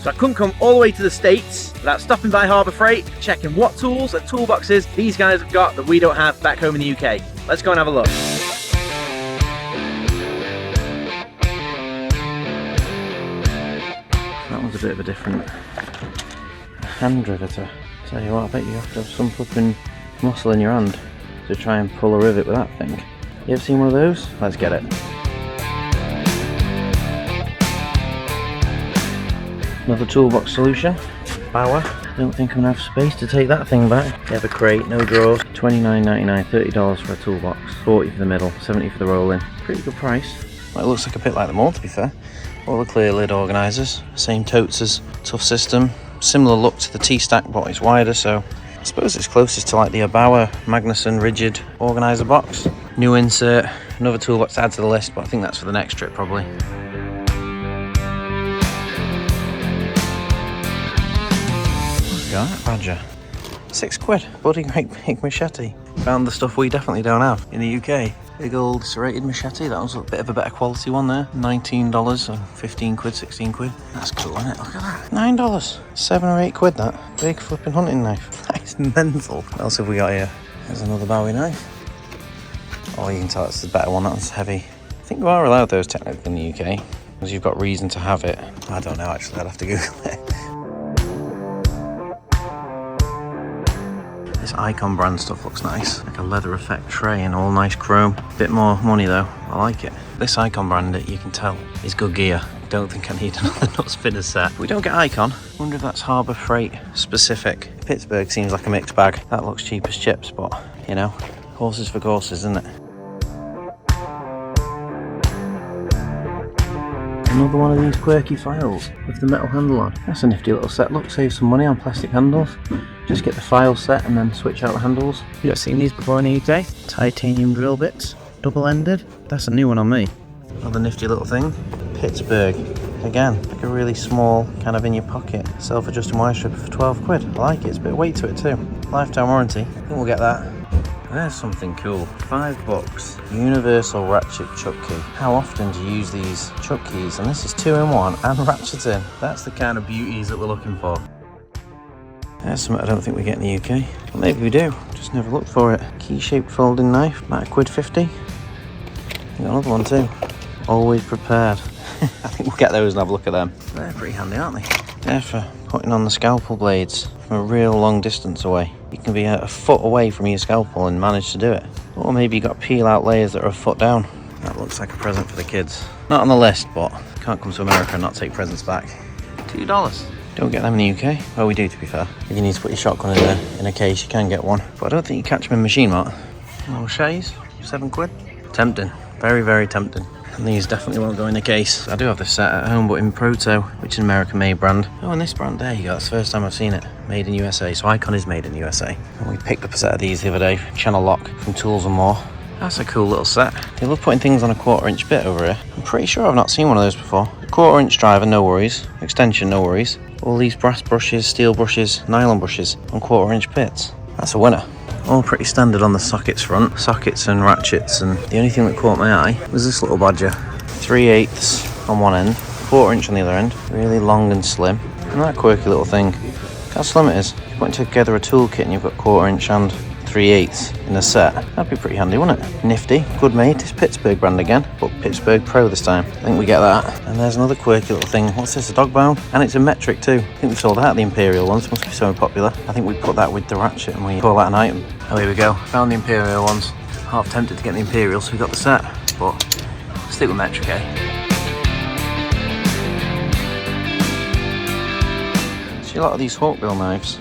So I couldn't come all the way to the States without stopping by Harbour Freight, checking what tools and toolboxes these guys have got that we don't have back home in the UK. Let's go and have a look. That was a bit of a different hand riveter. Tell you what, I bet you have to have some flipping muscle in your hand to try and pull a rivet with that thing. You ever seen one of those? Let's get it. Another toolbox solution. Baeur. Don't think I'm gonna have space to take that thing back. They have a crate, no drawers. $29.99, $30 for a toolbox. $40 for the middle, $70 for the rolling. Pretty good price. Well, it looks like a bit like them all, to be fair. All the clear lid organisers. Same totes as Tough System. Similar look to the T-Stack, but it's wider, so I suppose it's closest to like the Baeur Magnuson rigid organiser box. New insert, another toolbox to add to the list, but I think that's for the next trip probably. Look at that badger. £6. Bloody great big machete. Found the stuff we definitely don't have in the UK. Big old serrated machete. That was a bit of a better quality one there. $19, so £15, £16. That's cool, isn't it? Look at that. $9. £7 or £8 that. Big flipping hunting knife. That is mental. What else have we got here? There's another Bowie knife. Oh, you can tell it's the better one. That one's heavy. I think you are allowed those technically in the UK, because you've got reason to have it. I don't know actually, I'd have to Google it. This Icon brand stuff looks nice, like a leather effect tray and all nice chrome. Bit more money though, I like it. This Icon brand, you can tell, is good gear. Don't think I need another nut spinner set. We don't get Icon. Wonder if that's Harbour Freight specific. Pittsburgh seems like a mixed bag. That looks cheap as chips, but you know, horses for courses, isn't it? Another one of these quirky files with the metal handle on. That's a nifty little set. Look, save some money on plastic handles. Just get the file set and then switch out the handles. You not seen these before in the UK? Titanium drill bits, double-ended. That's a new one on me. Another nifty little thing. Pittsburgh. Again, like a really small, kind of in your pocket, self-adjusting wire stripper for £12. I like it. It's a bit of weight to it too. Lifetime warranty. I think we'll get that. There's something cool. $5. Universal Ratchet chuck key. How often do you use these chuck keys? And this is 2-in-1 and ratchet in. That's the kind of beauties that we're looking for. There's something I don't think we get in the UK. Well, maybe we do. Just never looked for it. Key-shaped folding knife. About £1.50. Got another one too. Always prepared. I think we'll get those and have a look at them. They're pretty handy, aren't they? They're for putting on the scalpel blades from a real long distance away. You can be a foot away from your scalpel and manage to do it. Or maybe you've got to peel out layers that are a foot down. That looks like a present for the kids. Not on the list, but can't come to America and not take presents back. $2. Don't get them in the UK. Well, we do, to be fair. If you need to put your shotgun in there in a case, you can get one. But I don't think you catch them in Machine Mart. Little shays, £7. Tempting. Very, very tempting. And these definitely won't go in the case. I do have this set at home, but in Proto, which is an American-made brand. Oh, and this brand, there you go. That's the first time I've seen it. Made in USA. So Icon is made in USA. And we picked up a set of these the other day. Channel lock from Tools & More. That's a cool little set. They love putting things on a 1/4-inch bit over here. I'm pretty sure I've not seen one of those before. 1/4-inch driver, no worries. Extension, no worries. All these brass brushes, steel brushes, nylon brushes on 1/4-inch bits. That's a winner. All pretty standard on the sockets front. Sockets and ratchets, and the only thing that caught my eye was this little badger. 3/8 on one end, 1/4-inch on the other end. Really long and slim. And that quirky little thing. Look how slim it is. If you put together a toolkit and you've got 1/4-inch and 3/8 in a set, that'd be pretty handy, wouldn't it? Nifty, good made. It's Pittsburgh brand again, but Pittsburgh Pro this time. I think we get that. And there's another quirky little thing. What's this, a dog bone? And it's a metric too. I think we've sold out the Imperial ones, must be so popular. I think we put that with the Ratchet and we call that an item. Oh, here we go. Found the Imperial ones. Half tempted to get the Imperial, so we got the set, but stick with metric, eh? See a lot of these hawkbill knives.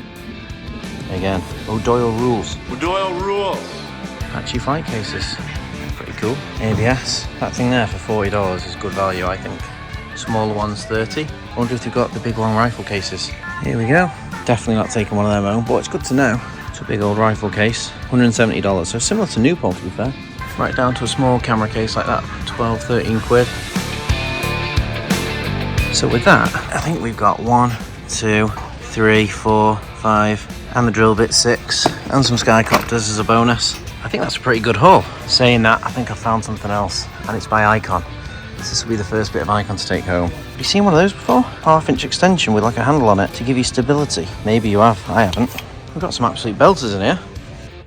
Again, O'Doyle rules. O'Doyle rules. Patchy flight cases. Pretty cool. ABS. That thing there for $40 is good value, I think. Smaller ones, $30. I wonder if they've got the big long rifle cases. Here we go. Definitely not taking one of them home, but it's good to know. It's a big old rifle case. $170. So similar to Newport, to be fair. Right down to a small camera case like that. £12, £13. So with that, I think we've got 1, 2, 3, 4, 5, and the drill bit 6, and some skycopters as a bonus. I think that's a pretty good haul. Saying that, I think I found something else, and it's by Icon. This will be the first bit of icon to take home. Have you seen one of those before? Half-inch extension with like a handle on it to give you stability. Maybe you have, I haven't. We've got some absolute belters in here.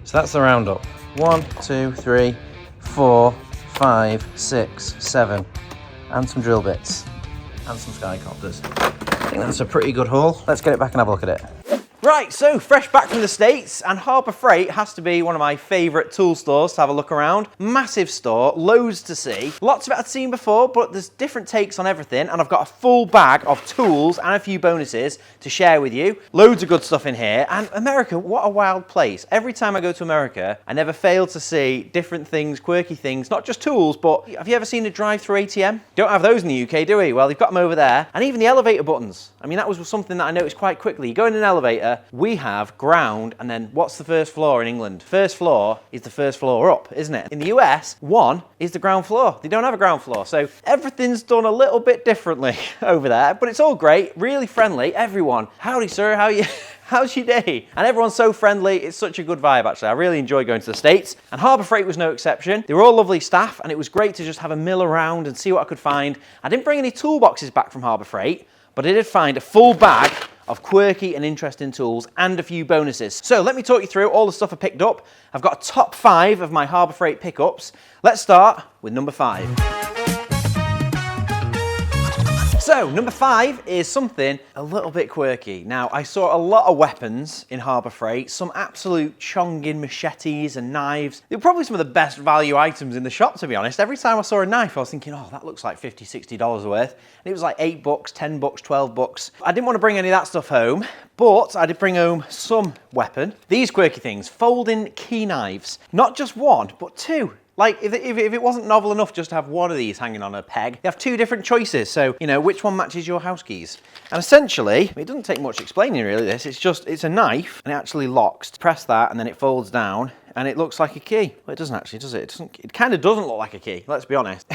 So that's the roundup. 1, 2, 3, 4, 5, 6, 7. And some drill bits. And some skycopters. I think that's a pretty good haul. Let's get it back and have a look at it. Right, so fresh back from the States, and Harbour Freight has to be one of my favourite tool stores to have a look around. Massive store, loads to see. Lots of it I'd seen before, but there's different takes on everything, and I've got a full bag of tools and a few bonuses to share with you. Loads of good stuff in here, and America, what a wild place. Every time I go to America, I never fail to see different things, quirky things, not just tools, but have you ever seen a drive-through ATM? Don't have those in the UK, do we? Well, they've got them over there, and even the elevator buttons. I mean, that was something that I noticed quite quickly. You go in an elevator, we have ground, and then what's the first floor in England? First floor is the first floor up, isn't it? In the US, 1 is the ground floor. They don't have a ground floor, so everything's done a little bit differently over there, but it's all great, really friendly. Everyone, howdy sir, how are you? How's your day? And everyone's so friendly. It's such a good vibe, actually. I really enjoy going to the States, and Harbour Freight was no exception. They were all lovely staff, and it was great to just have a mill around and see what I could find. I didn't bring any toolboxes back from Harbour Freight, but I did find a full bag of quirky and interesting tools and a few bonuses. So let me talk you through all the stuff I picked up. I've got a top 5 of my Harbour Freight pickups. Let's start with number 5. So, number 5 is something a little bit quirky. Now, I saw a lot of weapons in Harbour Freight, some absolute chonging machetes and knives. They were probably some of the best value items in the shop, to be honest. Every time I saw a knife, I was thinking, oh, that looks like $50, $60 worth. And it was like $8, $10, $12. I didn't want to bring any of that stuff home, but I did bring home some weapon. These quirky things, folding key knives. Not just 1, but 2. Like, if it wasn't novel enough just to have 1 of these hanging on a peg, you have 2 different choices. So, you know, which one matches your house keys? And essentially, it doesn't take much explaining really, this. It's a knife, and it actually locks. Press that, and then it folds down, and it looks like a key. Well, it doesn't actually, does it? It kind of doesn't look like a key, let's be honest.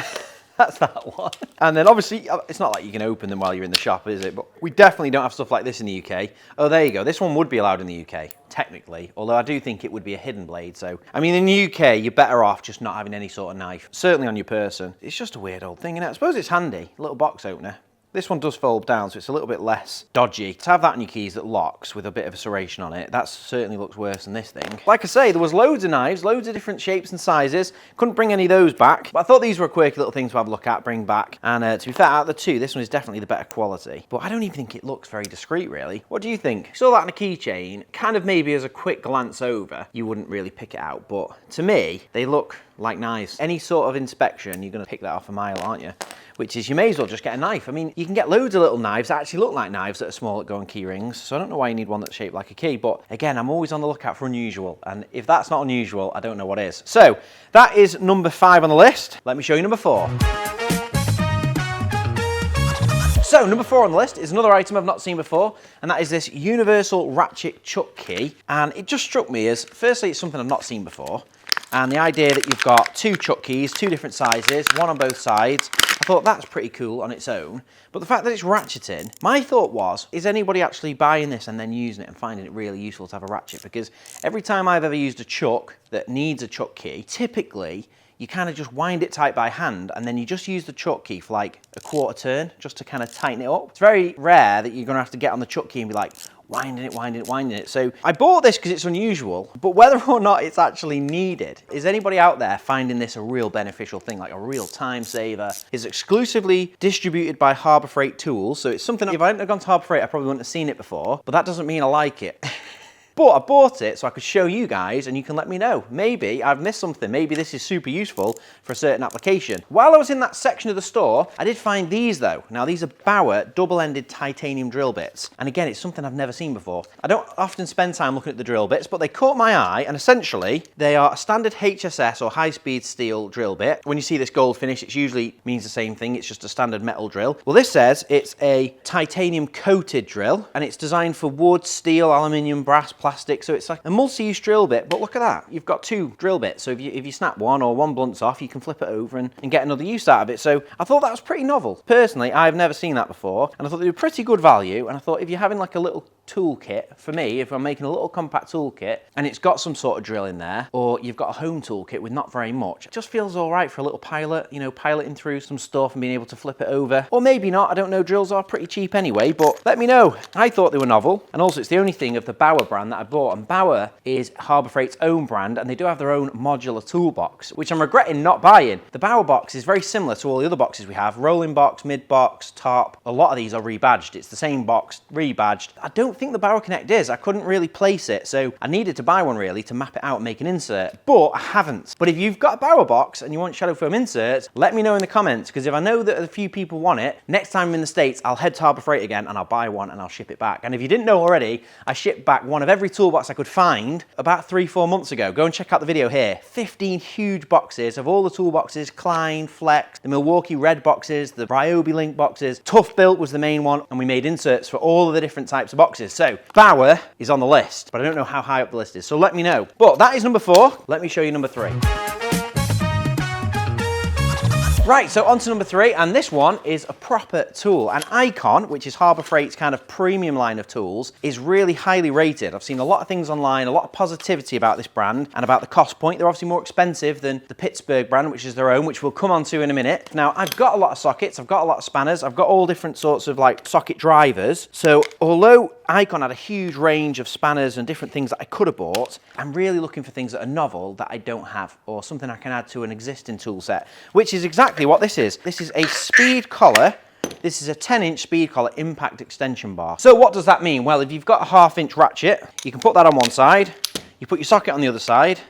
That's that one. And then obviously, it's not like you can open them while you're in the shop, is it? But we definitely don't have stuff like this in the UK. Oh, there you go. This one would be allowed in the UK, technically. Although I do think it would be a hidden blade. So, I mean, in the UK, you're better off just not having any sort of knife. Certainly on your person. It's just a weird old thing, and I suppose it's handy. A little box opener. This one does fold down, so it's a little bit less dodgy. To have that on your keys that locks with a bit of a serration on it, that certainly looks worse than this thing. Like I say, there was loads of knives, loads of different shapes and sizes. Couldn't bring any of those back, but I thought these were a quirky little thing to have a look at, bring back. And to be fair, out of the 2, this one is definitely the better quality. But I don't even think it looks very discreet, really. What do you think? Saw that on a keychain, kind of maybe as a quick glance over, you wouldn't really pick it out. But to me, they look like knives. Any sort of inspection, you're going to pick that off a mile, aren't you? Which is, you may as well just get a knife. I mean, you can get loads of little knives that actually look like knives that are small that go on key rings, so I don't know why you need one that's shaped like a key, but again, I'm always on the lookout for unusual, and if that's not unusual, I don't know what is. So, that is number 5 on the list. Let me show you number 4. So, number 4 on the list is another item I've not seen before, and that is this universal ratchet chuck key, and it just struck me as, firstly, it's something I've not seen before, and the idea that you've got 2 chuck keys, 2 different sizes, 1 on both sides, I thought that's pretty cool on its own. But the fact that it's ratcheting, my thought was, is anybody actually buying this and then using it and finding it really useful to have a ratchet? Because every time I've ever used a chuck that needs a chuck key, typically you kind of just wind it tight by hand, and then you just use the chuck key for like a quarter turn just to kind of tighten it up. It's very rare that you're going to have to get on the chuck key and be like, winding it. So I bought this because it's unusual, but whether or not it's actually needed, is anybody out there finding this a real beneficial thing, like a real time saver? It's exclusively distributed by Harbour Freight Tools, so it's something that if I hadn't have gone to Harbour Freight, I probably wouldn't have seen it before, but that doesn't mean I like it. But I bought it so I could show you guys and you can let me know. Maybe I've missed something. Maybe this is super useful for a certain application. While I was in that section of the store, I did find these though. Now these are Baeur double-ended titanium drill bits. And again, it's something I've never seen before. I don't often spend time looking at the drill bits, but they caught my eye, and essentially they are a standard HSS or high-speed steel drill bit. When you see this gold finish, it usually means the same thing. It's just a standard metal drill. Well, this says it's a titanium coated drill, and it's designed for wood, steel, aluminium, brass, plastic, plastic, so it's like a multi-use drill bit. But look at that, you've got 2 drill bits, so if you snap one or one blunts off, you can flip it over and get another use out of it. So I thought that was pretty novel. Personally, I've never seen that before, and I thought they were pretty good value, and I thought if you're having like a little toolkit, for me, if I'm making a little compact toolkit and it's got some sort of drill in there, or you've got a home toolkit with not very much, it just feels all right for a little pilot, you know, piloting through some stuff and being able to flip it over. Or maybe not, I don't know, drills are pretty cheap anyway, but let me know. I thought they were novel, and also it's the only thing of the Baeur brand that I bought, and Baeur is Harbour Freight's own brand, and they do have their own modular toolbox, which I'm regretting not buying. The Baeur box is very similar to all the other boxes we have, rolling box, mid box, top. A lot of these are rebadged. It's the same box, rebadged. I don't think the Baeur Connect is. I couldn't really place it, so I needed to buy one really to map it out and make an insert, but I haven't. But if you've got a Baeur box and you want shadow foam inserts, let me know in the comments, because if I know that a few people want it, next time I'm in the States, I'll head to Harbour Freight again and I'll buy one and I'll ship it back. And if you didn't know already, I shipped back one of every toolbox I could find about 3-4 months ago. Go and check out the video here. 15 huge boxes of all the toolboxes, Klein, Flex, the Milwaukee Red boxes, the Ryobi Link boxes. Tough Built was the main one, and we made inserts for all of the different types of boxes. So Baeur is on the list, but I don't know how high up the list is, so let me know. But that is number 4. Let me show you number 3. Right, so on to number 3, and this one is a proper tool. An Icon, which is Harbour Freight's kind of premium line of tools, is really highly rated. I've seen a lot of things online, a lot of positivity about this brand and about the cost point. They're obviously more expensive than the Pittsburgh brand, which is their own, which we'll come on to in a minute. Now, I've got a lot of sockets, I've got a lot of spanners, I've got all different sorts of like socket drivers. So although Icon had a huge range of spanners and different things that I could have bought, I'm really looking for things that are novel that I don't have, or something I can add to an existing tool set, which is exactly what this is. This is a speed collar. This is a 10-inch speed collar impact extension bar. So what does that mean? Well, if you've got a 1/2-inch ratchet, you can put that on one side, you put your socket on the other side,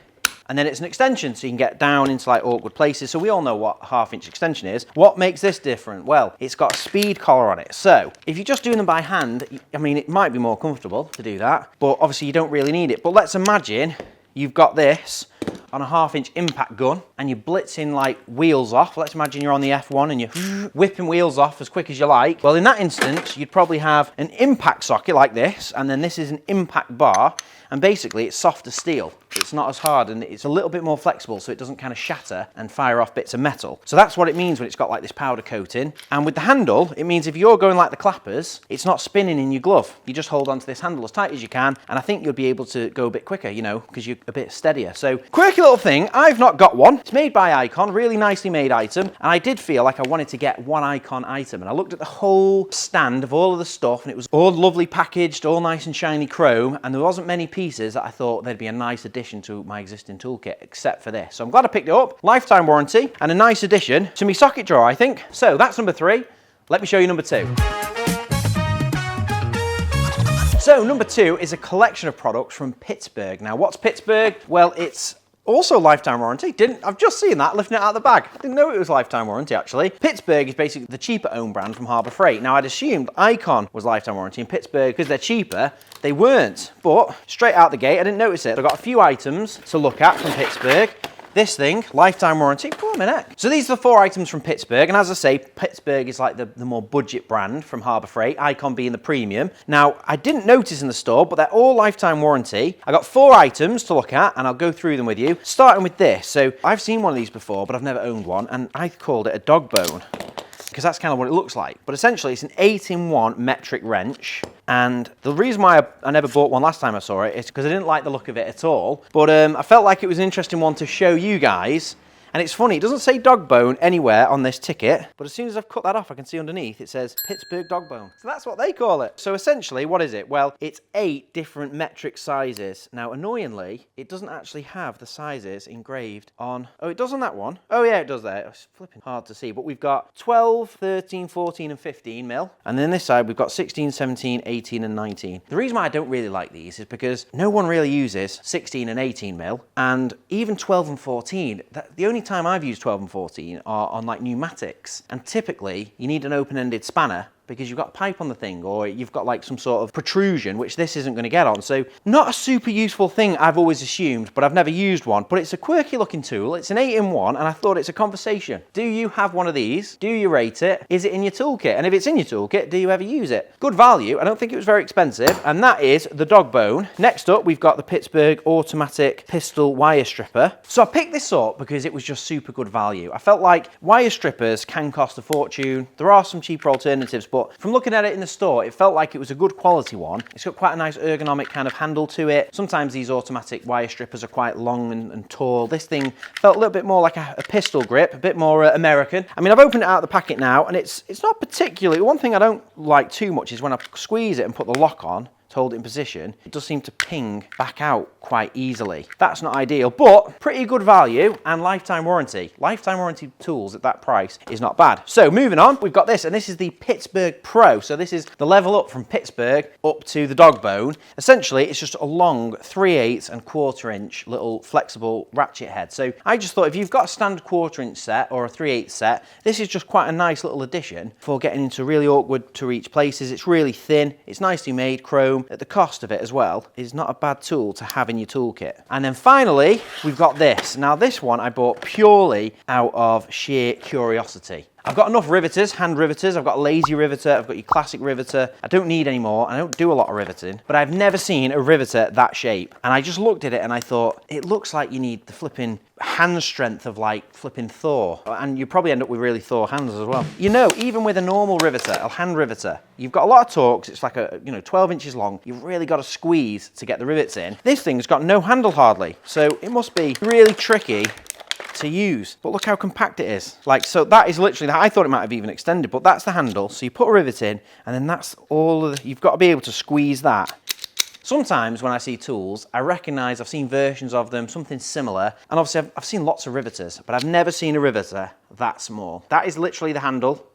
and then it's an extension, so you can get down into like awkward places. So we all know what a 1/2-inch extension is. What makes this different? Well, it's got a speed collar on it. So if you're just doing them by hand, I mean, it might be more comfortable to do that, but obviously you don't really need it. But let's imagine you've got this on a 1/2-inch impact gun and you're blitzing like wheels off. Let's imagine you're on the F1 and you're whipping wheels off as quick as you like. Well, in that instance, you'd probably have an impact socket like this, and then this is an impact bar, and basically it's softer steel. It's not as hard, and it's a little bit more flexible, so it doesn't kind of shatter and fire off bits of metal. So that's what it means when it's got like this powder coating. And with the handle, it means if you're going like the clappers, it's not spinning in your glove. You just hold onto this handle as tight as you can, and I think you'll be able to go a bit quicker, you know, because you're a bit steadier. So quirky little thing. I've not got one. It's made by Icon, really nicely made item, and I did feel like I wanted to get one Icon item, and I looked at the whole stand of all of the stuff, and it was all lovely packaged, all nice and shiny chrome, and there wasn't many pieces that I thought there'd be a nice addition to my existing toolkit, except for this. So I'm glad I picked it up. Lifetime warranty, and a nice addition to my socket drawer, I think. So that's number 3. Let me show you number 2. So number 2 is a collection of products from Pittsburgh. Now, what's Pittsburgh? Well, it's also lifetime warranty. I've just seen that lifting it out of the bag. I didn't know it was lifetime warranty actually. Pittsburgh is basically the cheaper own brand from Harbour Freight. Now I'd assumed Icon was lifetime warranty, and Pittsburgh, because they're cheaper, they weren't. But straight out the gate, I didn't notice it. I've got a few items to look at from Pittsburgh. This thing, lifetime warranty, oh, a minute. So these are the 4 items from Pittsburgh, and as I say, Pittsburgh is like the more budget brand from Harbour Freight, Icon being the premium. Now, I didn't notice in the store, but they're all lifetime warranty. I got 4 items to look at, and I'll go through them with you, starting with this. So I've seen one of these before, but I've never owned one, and I called it a dog bone, because that's kind of what it looks like. But essentially, it's an 8-in-1 metric wrench. And the reason why I never bought one last time I saw it is because I didn't like the look of it at all. But I felt like it was an interesting one to show you guys. And it's funny, it doesn't say dog bone anywhere on this ticket, but as soon as I've cut that off, I can see underneath it says Pittsburgh dog bone. So that's what they call it. So essentially, what is it? Well, it's 8 different metric sizes. Now, annoyingly, it doesn't actually have the sizes engraved on... Oh, it does on that one. Oh yeah, it does there. It's flipping hard to see, but we've got 12, 13, 14, and 15 mil. And then this side, we've got 16, 17, 18, and 19. The reason why I don't really like these is because no one really uses 16 and 18 mil, and even 12 and 14, the only time I've used 12 and 14 are on like pneumatics, and typically you need an open-ended spanner because you've got a pipe on the thing, or you've got like some sort of protrusion, which this isn't going to get on. So not a super useful thing, I've always assumed, but I've never used one. But it's a quirky looking tool. It's an 8-in-1, and I thought it's a conversation. Do you have one of these? Do you rate it? Is it in your toolkit? And if it's in your toolkit, do you ever use it? Good value. I don't think it was very expensive, and that is the dog bone. Next up, we've got the Pittsburgh automatic pistol wire stripper. So I picked this up because it was just super good value. I felt like wire strippers can cost a fortune. There are some cheaper alternatives, but from looking at it in the store, it felt like it was a good quality one. It's got quite a nice ergonomic kind of handle to it. Sometimes these automatic wire strippers are quite long and tall. This thing felt a little bit more like a pistol grip, a bit more American. I mean, I've opened it out of the packet now, and it's not particularly, one thing I don't like too much is when I squeeze it and put the lock on to hold it in position, it does seem to ping back out quite easily. That's not ideal, but pretty good value and lifetime warranty. Lifetime warranty tools at that price is not bad. So moving on, we've got this, and this is the Pittsburgh Pro. So this is the level up from Pittsburgh up to the dog bone. Essentially, it's just a long 3/8 and 1/4 inch little flexible ratchet head. So I just thought if you've got a standard 1/4 inch set or a 3/8 set, this is just quite a nice little addition for getting into really awkward to reach places. It's really thin, it's nicely made, chrome. At the cost of it as well, is not a bad tool to have in your toolkit. And then finally, we've got this. Now this one I bought purely out of sheer curiosity. I've got enough riveters, hand riveters. I've got a lazy riveter, I've got your classic riveter. I don't need any more, I don't do a lot of riveting, but I've never seen a riveter that shape. And I just looked at it and I thought, it looks like you need the flipping hand strength of like flipping Thor. And you probably end up with really Thor hands as well. You know, even with a normal riveter, a hand riveter, you've got a lot of torques. It's like 12 inches long. You've really got to squeeze to get the rivets in. This thing's got no handle hardly. So it must be really tricky to use, but look how compact it is. Like, so that is literally, I thought it might have even extended, but that's the handle. So you put a rivet in, and then that's all of you've got to be able to squeeze that. Sometimes when I see tools, I recognise I've seen versions of them, something similar, and obviously I've seen lots of riveters, but I've never seen a riveter that small. That is literally the handle.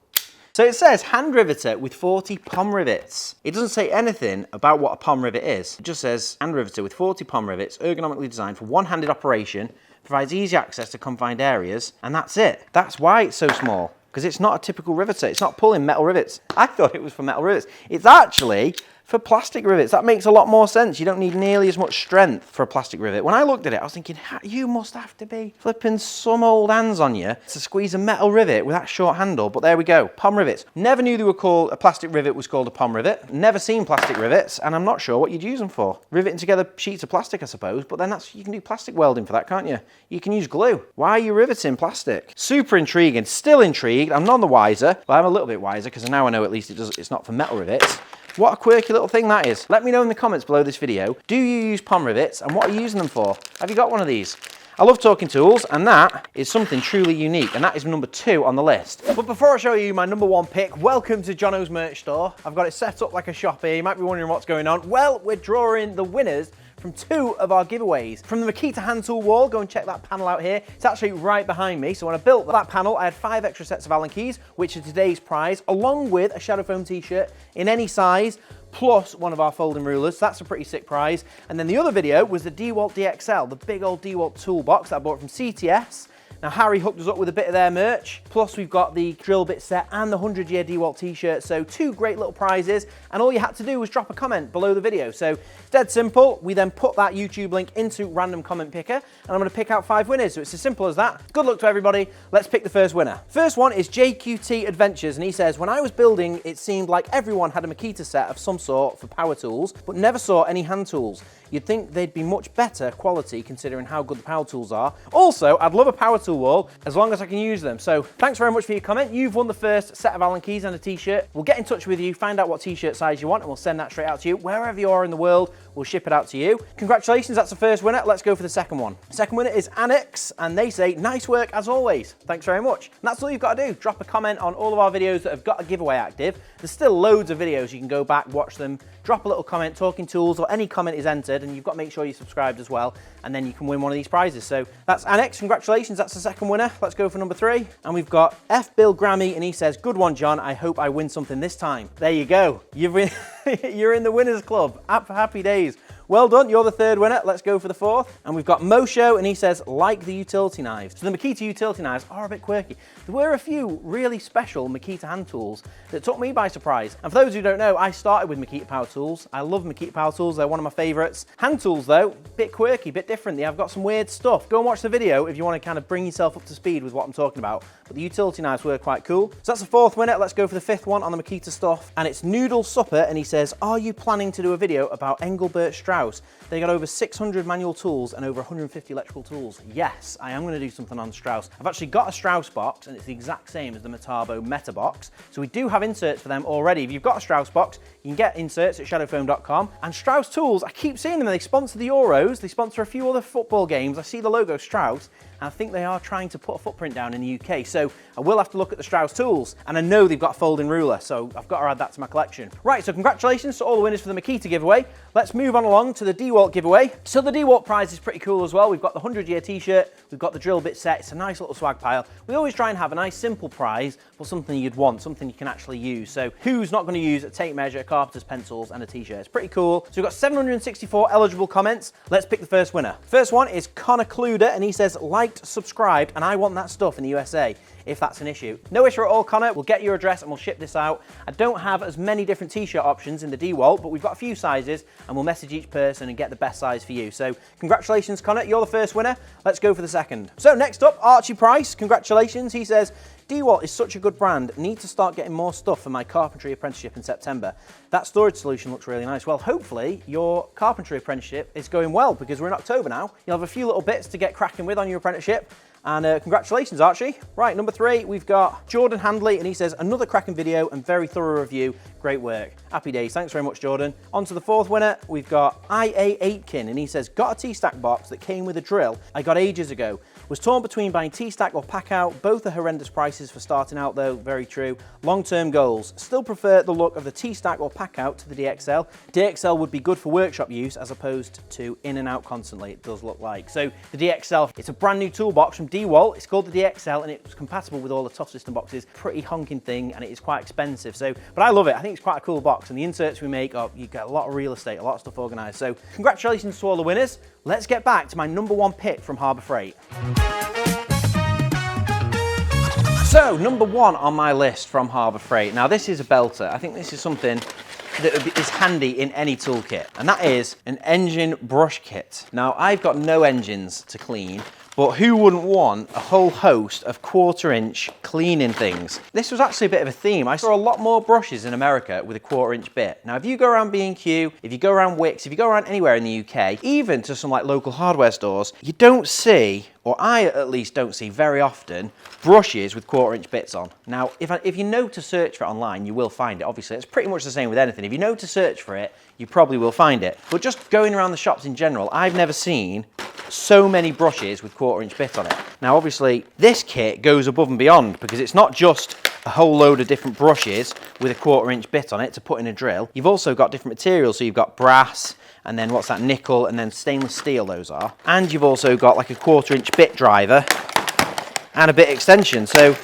So it says hand riveter with 40 POM rivets. It doesn't say anything about what a POM rivet is. It just says hand riveter with 40 POM rivets, ergonomically designed for one-handed operation, provides easy access to confined areas, and that's it. That's why it's so small, because it's not a typical riveter. It's not pulling metal rivets. I thought it was for metal rivets. It's actually for plastic rivets. That makes a lot more sense. You don't need nearly as much strength for a plastic rivet. When I looked at it, I was thinking, you must have to be flipping some old hands on you to squeeze a metal rivet with that short handle, but there we go, POM rivets. Never knew they were called, a plastic rivet was called a POM rivet. Never seen plastic rivets, and I'm not sure what you'd use them for. Riveting together sheets of plastic, I suppose, but then you can do plastic welding for that, can't you? You can use glue. Why are you riveting plastic? Super intriguing, still intrigued. I'm none the wiser. Well, I'm a little bit wiser, because now I know at least it's not for metal rivets. What a quirky little thing that is. Let me know in the comments below this video. Do you use POM rivets, and what are you using them for? Have you got one of these? I love talking tools, and that is something truly unique, and that is number 2 on the list. But before I show you my number 1 pick, welcome to Jono's merch store. I've got it set up like a shop here. You might be wondering what's going on. Well, we're drawing the winners from 2 of our giveaways. From the Makita hand tool wall, go and check that panel out here. It's actually right behind me. So when I built that panel, I had 5 extra sets of Allen keys, which are today's prize, along with a Shadow Foam t-shirt in any size, plus one of our folding rulers. So that's a pretty sick prize. And then the other video was the DeWalt DXL, the big old DeWalt toolbox that I bought from CTS. Now Harry hooked us up with a bit of their merch, plus we've got the drill bit set and the 100-year DeWalt t-shirt, so 2 great little prizes, and all you had to do was drop a comment below the video. So it's dead simple. We then put that YouTube link into random comment picker, and I'm going to pick out 5 winners, so it's as simple as that. Good luck to everybody. Let's pick the first winner. First one is JQT Adventures, and he says, when I was building, it seemed like everyone had a Makita set of some sort for power tools, but never saw any hand tools. You'd think they'd be much better quality considering how good the power tools are. Also, I'd love a power tool wall as long as I can use them. So thanks very much for your comment. You've won the first set of Allen keys and a t-shirt. We'll get in touch with you, find out what t-shirt size you want, and we'll send that straight out to you. Wherever you are in the world, we'll ship it out to you. Congratulations, that's the first winner. Let's go for the second one. Second winner is Annex, and they say, nice work as always. Thanks very much. And that's all you've got to do. Drop a comment on all of our videos that have got a giveaway active. There's still loads of videos. You can go back, watch them, drop a little comment, talking tools, or any comment is entered, and you've got to make sure you're subscribed as well, and then you can win one of these prizes. So that's Annex, congratulations, that's the second winner. Let's go for number 3. And we've got F. Bill Grammy, and he says, good one, John. I hope I win something this time. There you go. You're in the winners club. Happy days. well done, you're the third winner. Let's go for the fourth. And we've got Mosho, and he says, like the utility knives. So the Makita utility knives are a bit quirky. There were a few really special Makita hand tools that took me by surprise. And for those who don't know, I started with Makita power tools. I love Makita power tools, they're one of my favorites. Hand tools though, bit quirky, bit different. They have got some weird stuff. Go and watch the video if you want to kind of bring yourself up to speed with what I'm talking about. But the utility knives were quite cool. So that's the fourth winner. Let's go for the fifth one on the Makita stuff. And it's Noodle Supper, and he says, are you planning to do a video about Engelbert Strauss? They got over 600 manual tools and over 150 electrical tools. Yes, I am going to do something on Strauss. I've actually got a Strauss box, and it's the exact same as the Metabo Meta box. So we do have inserts for them already. If you've got a Strauss box, you can get inserts at shadowfoam.com. And Strauss tools, I keep seeing them. They sponsor the Euros. They sponsor a few other football games. I see the logo Strauss, and I think they are trying to put a footprint down in the UK. So I will have to look at the Strauss tools, and I know they've got a folding ruler, so I've got to add that to my collection. Right, so congratulations to all the winners for the Makita giveaway. Let's move on along to the DeWalt giveaway. So the DeWalt prize is pretty cool as well. We've got the 100-year t-shirt, we've got the drill bit set. It's a nice little swag pile. We always try and have a nice simple prize, but something you'd want, something you can actually use. So who's not going to use a tape measure, carpenter's pencils, and a t-shirt? It's pretty cool. So we've got 764 eligible comments. Let's pick the first winner. First one is Connor Cluder, and he says, liked, subscribed, and I want that stuff in the USA. If that's an issue. No issue at all, Connor. We'll get your address and we'll ship this out. I don't have as many different t-shirt options in the DeWalt, but we've got a few sizes, and we'll message each person and get the best size for you. So congratulations, Connor. You're the first winner. Let's go for the second. So next up, Archie Price. Congratulations. He says, DeWalt is such a good brand. Need to start getting more stuff for my carpentry apprenticeship in September. That storage solution looks really nice. Well, hopefully your carpentry apprenticeship is going well, because we're in October now. You'll have a few little bits to get cracking with on your apprenticeship. And congratulations, Archie. Right, number 3, we've got Jordan Handley, and he says, another cracking video and very thorough review. Great work. Happy days. Thanks very much, Jordan. On to the fourth winner, we've got IA Aitken, and he says, got a T-Stack box that came with a drill I got ages ago. Was torn between buying T-Stack or pack out. Both are horrendous prices for starting out though, very true. Long-term goals. Still prefer the look of the T-Stack or pack out to the DXL. DXL would be good for workshop use as opposed to in and out constantly, it does look like. So the DXL, it's a brand new toolbox from DeWalt. It's called the DXL, and it's compatible with all the Tough System boxes. Pretty honking thing, and it is quite expensive. So, but I love it. I think it's quite a cool box, and the inserts we make, you get a lot of real estate, a lot of stuff organized. So congratulations to all the winners. Let's get back to my number 1 pick from Harbour Freight. So, number 1 on my list from Harbour Freight. Now, this is a belter. I think this is something that is handy in any toolkit, and that is an engine brush kit. Now, I've got no engines to clean, but who wouldn't want a whole host of 1/4" cleaning things? This was actually a bit of a theme. I saw a lot more brushes in America with a 1/4" bit. Now, if you go around B&Q, if you go around Wickes, if you go around anywhere in the UK, even to some like local hardware stores, you don't see, or I at least don't see very often, brushes with 1/4" bits on. Now, if you know to search for it online, you will find it. Obviously, it's pretty much the same with anything. If you know to search for it, you probably will find it. But just going around the shops in general, I've never seen so many brushes with 1/4" bit on it. Now, obviously, this kit goes above and beyond, because it's not just a whole load of different brushes with a 1/4" bit on it to put in a drill. You've also got different materials, so you've got brass, and then what's that, nickel, and then stainless steel those are. And you've also got like a 1/4" bit driver and a bit extension, so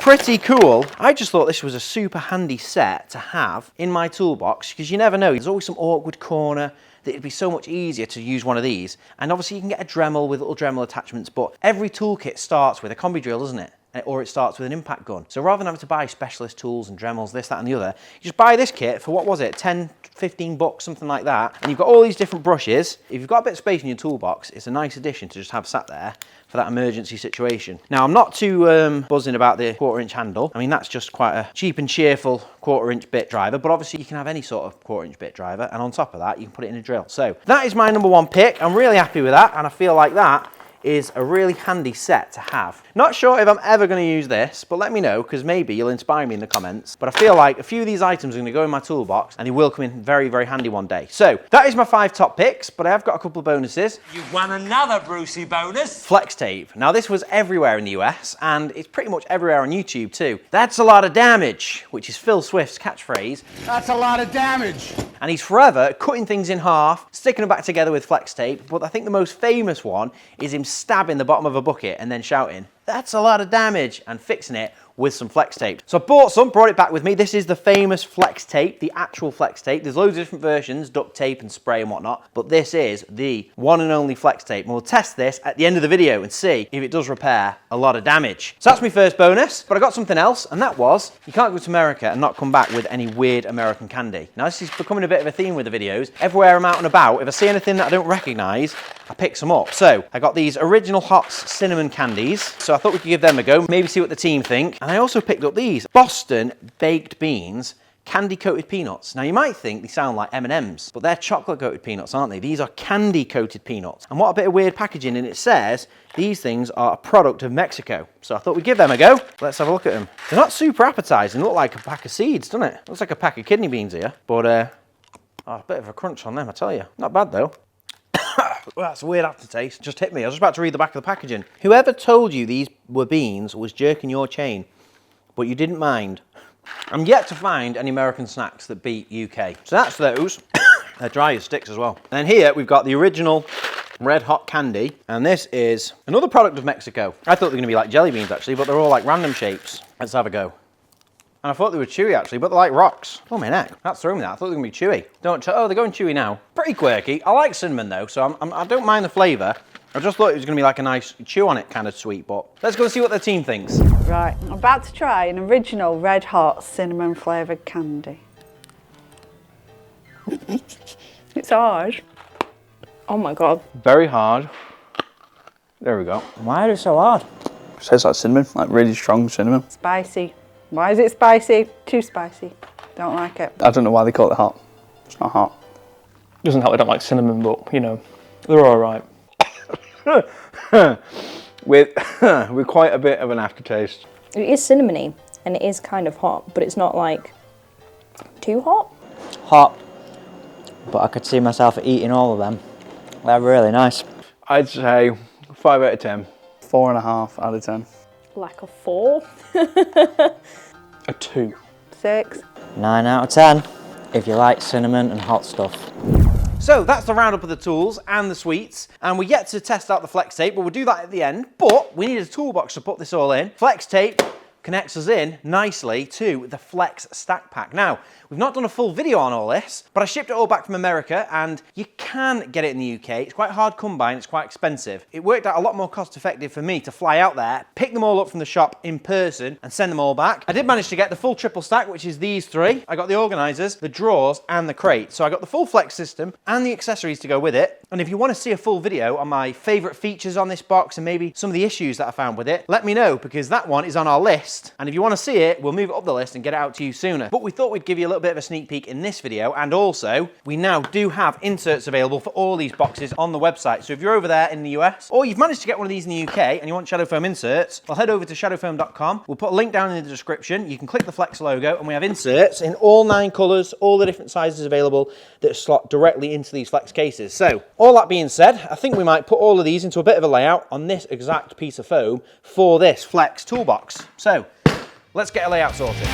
pretty cool. I just thought this was a super handy set to have in my toolbox, because you never know, there's always some awkward corner that it'd be so much easier to use one of these. And obviously you can get a Dremel with little Dremel attachments, but every toolkit starts with a combi drill, doesn't it? Or it starts with an impact gun. So rather than having to buy specialist tools and Dremels, this, that, and the other, you just buy this kit for, what was it, 10, 15 bucks, something like that. And you've got all these different brushes. If you've got a bit of space in your toolbox, it's a nice addition to just have sat there for that emergency situation. Now, I'm not too buzzing about the 1/4" handle. I mean, that's just quite a cheap and cheerful 1/4" bit driver, but obviously you can have any sort of 1/4" bit driver, and on top of that, you can put it in a drill. So that is my number 1 pick. I'm really happy with that, and I feel like that is a really handy set to have. Not sure if I'm ever going to use this, but let me know, because maybe you'll inspire me in the comments. But I feel like a few of these items are going to go in my toolbox, and they will come in very, very handy one day. So that is my 5 top picks, but I have got a couple of bonuses. You've won another Brucie bonus. Flex tape. Now, this was everywhere in the US, and it's pretty much everywhere on YouTube too. That's a lot of damage, which is Phil Swift's catchphrase. That's a lot of damage. And he's forever cutting things in half, sticking them back together with flex tape. But I think the most famous one is him stabbing the bottom of a bucket and then shouting, "That's a lot of damage," and fixing it with some flex tape. So I bought some, brought it back with me. This is the famous flex tape, the actual flex tape. There's loads of different versions, duct tape and spray and whatnot, but this is the one and only flex tape. And we'll test this at the end of the video and see if it does repair a lot of damage. So that's my first bonus, but I got something else, and that was, you can't go to America and not come back with any weird American candy. Now this is becoming a bit of a theme with the videos. Everywhere I'm out and about, if I see anything that I don't recognise, I pick some up. So I got these Original Hots cinnamon candies, so I thought we could give them a go, maybe see what the team think. And I also picked up these Boston baked beans candy coated peanuts. Now you might think they sound like M&Ms, but they're chocolate coated peanuts, aren't they? These are candy coated peanuts. And what a bit of weird packaging, and it says these things are a product of Mexico. So I thought we'd give them a go. Let's have a look at them. They're not super appetizing, they look like a pack of seeds, doesn't it? Looks like a pack of kidney beans here, but a bit of a crunch on them, I tell you. Not bad though. Well, that's a weird aftertaste. Just hit me. I was just about to read the back of the packaging. Whoever told you these were beans was jerking your chain, but you didn't mind. I'm yet to find any American snacks that beat UK. So that's those. They're dry as sticks as well. And here we've got the original red hot candy, and this is another product of Mexico. I thought they were going to be like jelly beans actually, but they're all like random shapes. Let's have a go. And I thought they were chewy actually, but they're like rocks. Oh my neck, that's throwing me that. I thought they were going to be chewy. Oh, they're going chewy now. Pretty quirky. I like cinnamon though, so I don't mind the flavour. I just thought it was going to be like a nice chew on it kind of sweet, but let's go and see what the team thinks. Right, I'm about to try an original red hot cinnamon flavoured candy. It's hard. Oh my God. Very hard. There we go. Why are they so hard? It tastes like cinnamon, like really strong cinnamon. Spicy. Why is it spicy? Too spicy. Don't like it. I don't know why they call it hot. It's not hot. Doesn't help I don't like cinnamon, but you know, they're all right. with quite a bit of an aftertaste. It is cinnamony and it is kind of hot, but it's not like too hot. Hot, but I could see myself eating all of them. They're really nice. I'd say 5 out of 10. 4.5 out of 10. Like a 4. A 2. 6. 9 out of 10, if you like cinnamon and hot stuff. So that's the roundup of the tools and the sweets, and we're yet to test out the flex tape, but we'll do that at the end. But we need a toolbox to put this all in. Flex tape connects us in nicely to the Flex Stack Pack. Now, we've not done a full video on all this, but I shipped it all back from America, and you can get it in the UK. It's quite hard to come by and it's quite expensive. It worked out a lot more cost effective for me to fly out there, pick them all up from the shop in person and send them all back. I did manage to get the full triple stack, which is these 3. I got the organisers, the drawers and the crate. So I got the full flex system and the accessories to go with it. And if you want to see a full video on my favourite features on this box and maybe some of the issues that I found with it, let me know, because that one is on our list. And if you want to see it, we'll move it up the list and get it out to you sooner. But we thought we'd give you a little bit of a sneak peek in this video, and also we now do have inserts available for all these boxes on the website. So if you're over there in the US, or you've managed to get one of these in the UK and you want Shadow Foam inserts, well, head over to shadowfoam.com. We'll put a link down in the description. You can click the Flex logo and we have inserts in all 9 colours, all the different sizes available that slot directly into these Flex cases. So all that being said, I think we might put all of these into a bit of a layout on this exact piece of foam for this Flex toolbox. So let's get a layout sorted.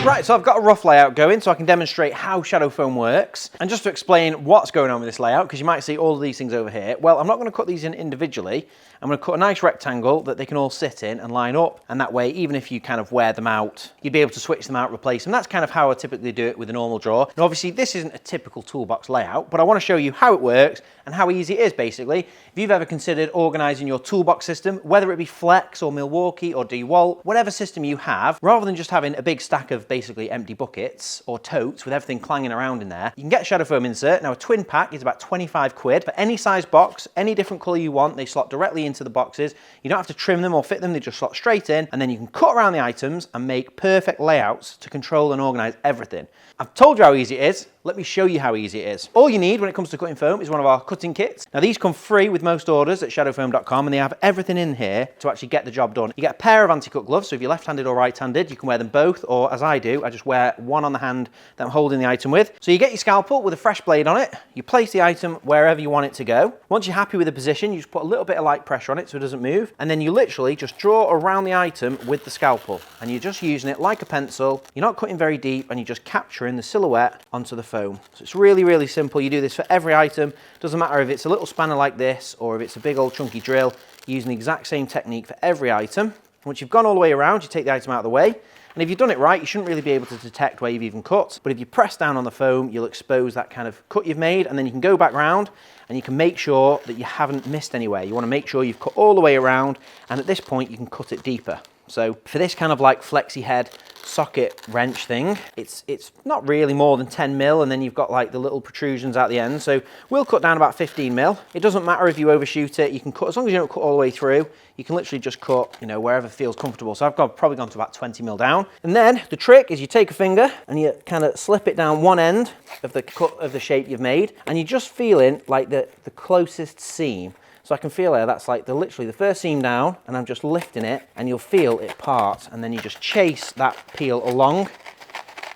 Right, so I've got a rough layout going so I can demonstrate how Shadow Foam works. And just to explain what's going on with this layout, because you might see all of these things over here, well, I'm not going to cut these in individually. I'm going to cut a nice rectangle that they can all sit in and line up, and that way, even if you kind of wear them out, you'd be able to switch them out, replace them. That's kind of how I typically do it with a normal drawer. And obviously, this isn't a typical toolbox layout, but I want to show you how it works and how easy it is, basically. If you've ever considered organising your toolbox system, whether it be Flex or Milwaukee or DeWalt, whatever system you have, rather than just having a big stack of basically empty buckets or totes with everything clanging around in there, you can get a Shadow Foam insert. Now, a twin pack is about 25 quid. For any size box, any different colour you want, they slot directly into the boxes. You don't have to trim them or fit them, they just slot straight in, and then you can cut around the items and make perfect layouts to control and organise everything. I've told you how easy it is. Let me show you how easy it is. All you need when it comes to cutting foam is one of our cutting kits. Now these come free with most orders at shadowfoam.com, and they have everything in here to actually get the job done. You get a pair of anti-cut gloves, so if you're left-handed or right-handed, you can wear them both, or as I do, I just wear one on the hand that I'm holding the item with. So you get your scalpel with a fresh blade on it, you place the item wherever you want it to go. Once you're happy with the position, you just put a little bit of light pressure on it so it doesn't move, and then you literally just draw around the item with the scalpel, and you're just using it like a pencil. You're not cutting very deep, and you're just capturing the silhouette onto the foam. So it's really, really simple. You do this for every item. Doesn't matter if it's a little spanner like this or if it's a big old chunky drill. using the exact same technique for every item. Once you've gone all the way around, you take the item out of the way. And if you've done it right, you shouldn't really be able to detect where you've even cut. But if you press down on the foam, you'll expose that kind of cut you've made, and then you can go back round and you can make sure that you haven't missed anywhere. You want to make sure you've cut all the way around, and at this point you can cut it deeper. So for this kind of like flexi head socket wrench thing, it's not really more than 10 mil, and then you've got like the little protrusions at the end. So we'll cut down about 15 mil. It doesn't matter if you overshoot it. You can cut, as long as you don't cut all the way through, you can literally just cut, you know, wherever feels comfortable. So I've probably gone to about 20 mil down. And then the trick is you take a finger and you kind of slip it down one end of the cut of the shape you've made, and you're just feeling like the closest seam. So I can feel there, that's like literally the first seam down, and I'm just lifting it, and you'll feel it part, and then you just chase that peel along,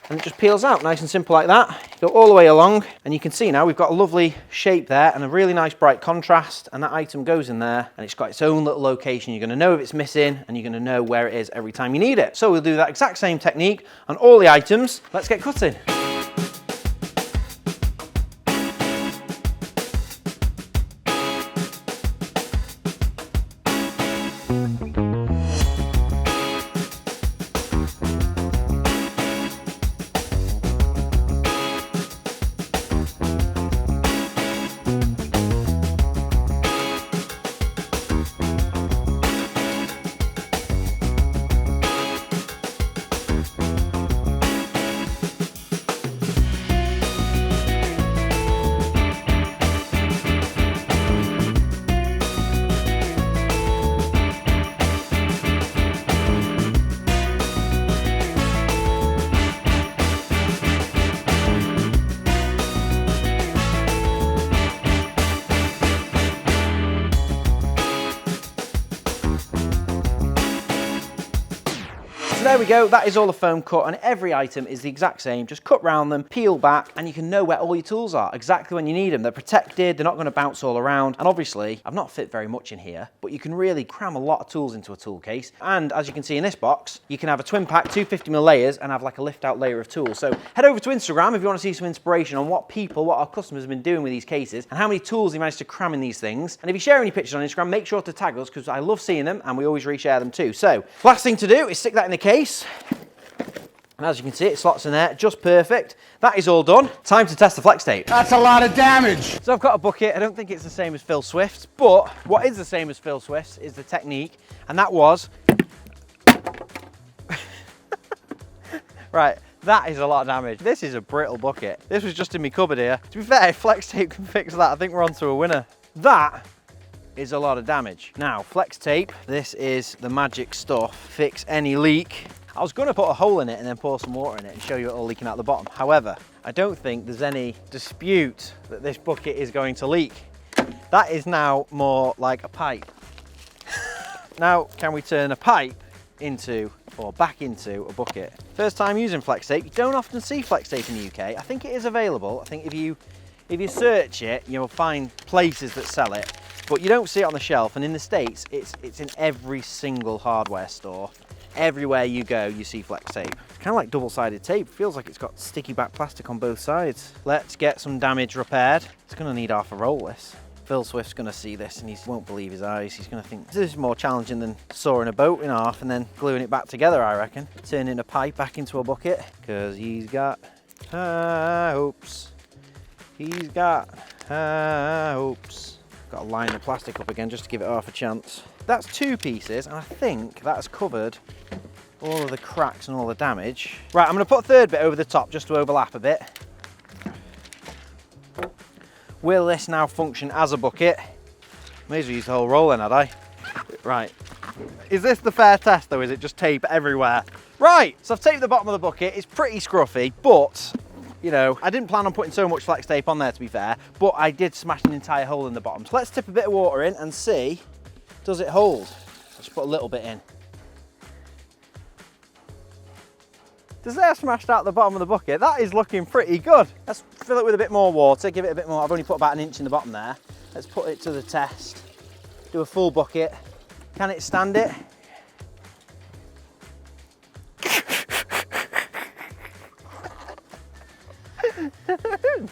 and it just peels out, nice and simple like that. Go all the way along, and you can see now we've got a lovely shape there, and a really nice bright contrast, and that item goes in there, and it's got its own little location. You're gonna know if it's missing, and you're gonna know where it is every time you need it. So we'll do that exact same technique on all the items. Let's get cutting. So there we go, that is all the foam cut, and every item is the exact same. Just cut round them, peel back, and you can know where all your tools are, exactly when you need them. They're protected, they're not going to bounce all around, and obviously, I've not fit very much in here, but you can really cram a lot of tools into a tool case. And as you can see in this box, you can have a twin pack, 250mm layers, and have like a lift out layer of tools. So head over to Instagram if you want to see some inspiration on what our customers have been doing with these cases, and how many tools they managed to cram in these things. And if you share any pictures on Instagram, make sure to tag us, because I love seeing them, and we always reshare them too. So last thing to do is stick that in the case. And as you can see, it slots in there just perfect. That is all done. Time to test the flex tape. That's a lot of damage. So I've got a bucket. I don't think it's the same as Phil Swift's, but what is the same as Phil Swift's is the technique, and that was... Right, that is a lot of damage. This is a brittle bucket. This was just in my cupboard here. To be fair, if flex tape can fix that, I think we're on to a winner. That is a lot of damage. Now, flex tape, this is the magic stuff. Fix any leak. I was going to put a hole in it and then pour some water in it and show you it all leaking out the bottom. However, I don't think there's any dispute that this bucket is going to leak. That is now more like a pipe. Now, can we turn a pipe into, or back into, a bucket? First time using flex tape. You don't often see flex tape in the UK. I think it is available. I think if you search it, you'll find places that sell it, but you don't see it on the shelf. And in the States, it's in every single hardware store. Everywhere you go, you see flex tape. It's kind of like double-sided tape. It feels like it's got sticky back plastic on both sides. Let's get some damage repaired. It's gonna need half a roll, this. Phil Swift's gonna see this and he won't believe his eyes. He's gonna think, this is more challenging than sawing a boat in half and then gluing it back together, I reckon. Turning a pipe back into a bucket, because he's got high hopes. He's got high hopes. Got to line the plastic up again just to give it half a chance. That's two pieces, and I think that's covered all of the cracks and all the damage. Right, I'm going to put a third bit over the top just to overlap a bit. Will this now function as a bucket? May as well use the whole roll then, had I? Right. Is this the fair test though? Is it just tape everywhere? Right, so I've taped the bottom of the bucket. It's pretty scruffy, but you know, I didn't plan on putting so much flex tape on there, to be fair, but I did smash an entire hole in the bottom. So let's tip a bit of water in and see, does it hold? Let's put a little bit in. Does that have smashed out the bottom of the bucket? That is looking pretty good. Let's fill it with a bit more water, give it a bit more. I've only put about 1 inch in the bottom there. Let's put it to the test. Do a full bucket. Can it stand it?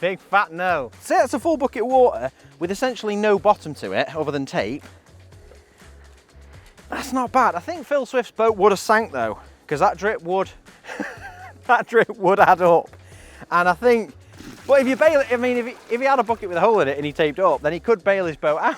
Big fat no. Say that's a full bucket of water with essentially no bottom to it other than tape. That's not bad. I think Phil Swift's boat would have sank though, because that drip would, that drip would add up. And I think, but if you bail it, I mean, if he had a bucket with a hole in it and he taped it up, then he could bail his boat out,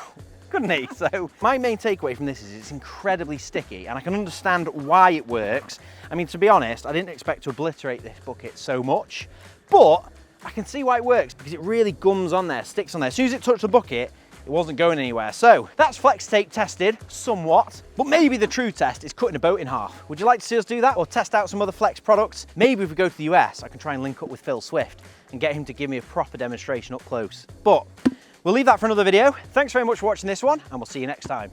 couldn't he? So my main takeaway from this is it's incredibly sticky, and I can understand why it works. I mean, to be honest, I didn't expect to obliterate this bucket so much, but I can see why it works because it really gums on there, sticks on there. As soon as it touched the bucket, it wasn't going anywhere. So that's flex tape tested somewhat, but maybe the true test is cutting a boat in half. Would you like to see us do that or test out some other flex products? Maybe if we go to the US, I can try and link up with Phil Swift and get him to give me a proper demonstration up close. But we'll leave that for another video. Thanks very much for watching this one, and we'll see you next time.